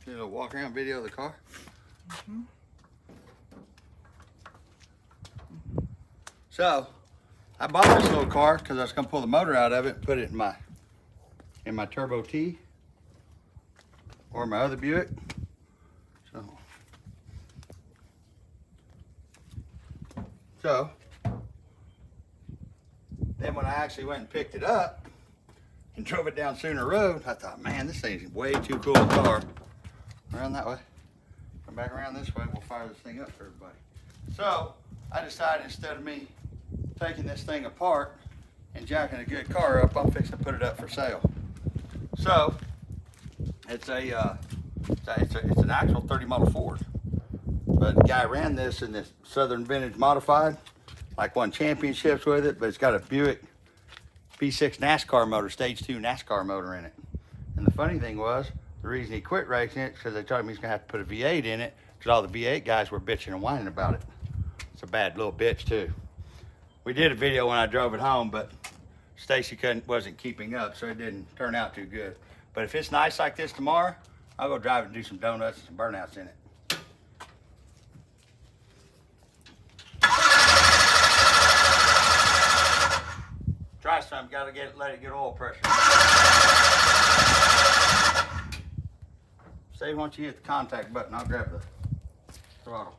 See a little walk around video of the car. So I bought this little car because I was gonna pull the motor out of it and put it in my Turbo T or my other Buick. So then when I actually went and picked it up and drove it down Sooner Road, I thought, man, this thing's way too cool a car. Around that way. Come back around this way, we'll fire this thing up for everybody. So I decided instead of me taking this thing apart and jacking a good car up, I'm fixing to put it up for sale. So it's an actual 30 model Ford. But the guy ran this in this Southern Vintage Modified, like won championships with it, but it's got a Buick V6 NASCAR motor, stage 2 NASCAR motor in it. And the funny thing was, the reason he quit racing it is because they told him he's gonna have to put a V8 in it, because all the V8 guys were bitching and whining about it. It's a bad little bitch too. We did a video when I drove it home, but Stacy wasn't keeping up, so it didn't turn out too good. But if it's nice like this tomorrow, I'll go drive it and do some donuts and some burnouts in it. Try some, gotta let it get oil pressure. Steve, why don't you hit the contact button? I'll grab the throttle.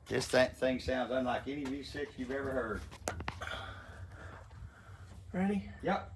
This thing sounds unlike any V6 you've ever heard. Ready? Yep.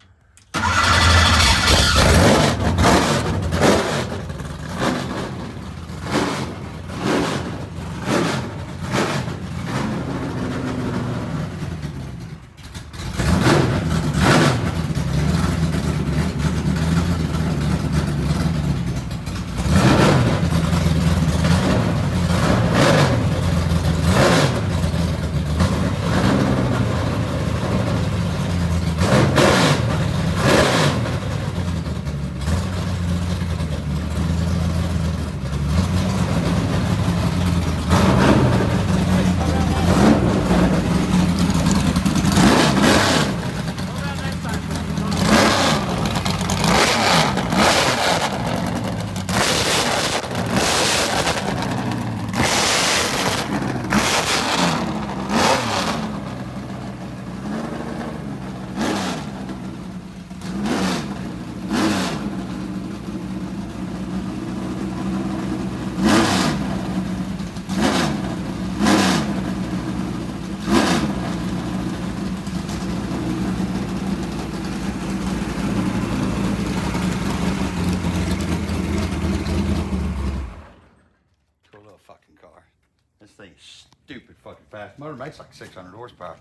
This thing's stupid fucking fast. Motor makes like 600 horsepower.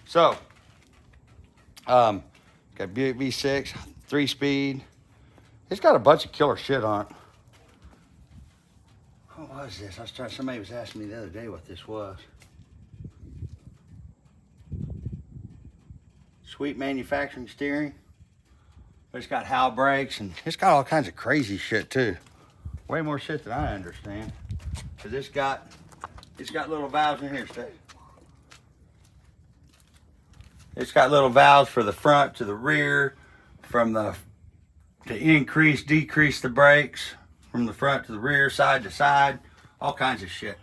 So, got Buick V6, 3-speed. It's got a bunch of killer shit on it. What was this? Somebody was asking me the other day what this was. Sweet manufacturing steering. But it's got Hal brakes and it's got all kinds of crazy shit too. Way more shit than I understand. Cause it's got little valves in here, Steve. It's got little valves for the front to the rear, to increase, decrease the brakes, from the front to the rear, side to side, all kinds of shit.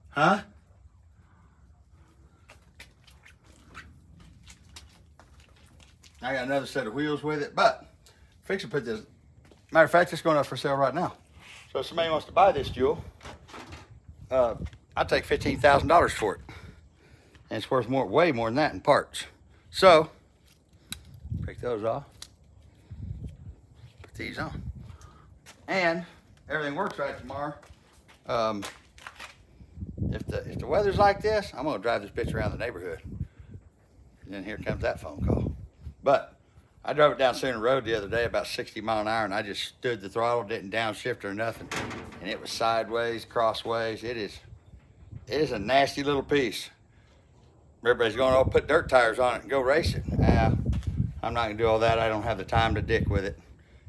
Huh? I got another set of wheels with it, but fix to put this. Matter of fact, it's going up for sale right now. So if somebody wants to buy this Jewel, I'd take $15,000 for it. And it's worth way more than that in parts. So, break those off. Put these on. And everything works right tomorrow. If the weather's like this, I'm gonna drive this bitch around the neighborhood. And then here comes that phone call. But I drove it down Sooner Road the other day about 60 miles an hour, and I just stood the throttle, didn't downshift or nothing. And it was sideways, crossways. It is a nasty little piece. Everybody's going, oh, put dirt tires on it and go race it. I'm not gonna do all that. I don't have the time to dick with it.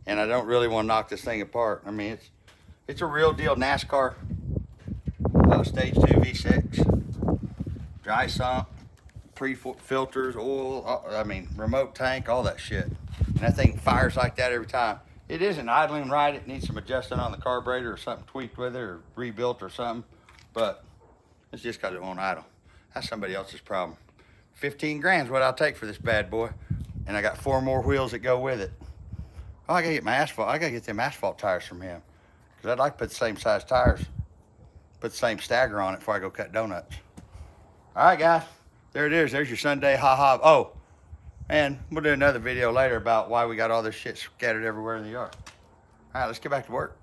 And I don't really want to knock this thing apart. I mean, it's a real deal NASCAR stage 2 V6. Dry sump, pre-filters, oil, remote tank, all that shit. And that thing fires like that every time. it isn't idling right. It needs some adjusting on the carburetor or something tweaked with it or rebuilt or something. But it's just because it won't idle. That's somebody else's problem. 15 grand's what I'll take for this bad boy. And I got 4 more wheels that go with it. Oh, I gotta get my asphalt. I gotta get them asphalt tires from him. Because I'd like to put the same size tires. Put the same stagger on it before I go cut donuts. All right, guys. There it is. There's your Sunday ha-ha. Oh, and we'll do another video later about why we got all this shit scattered everywhere in the yard. All right, let's get back to work.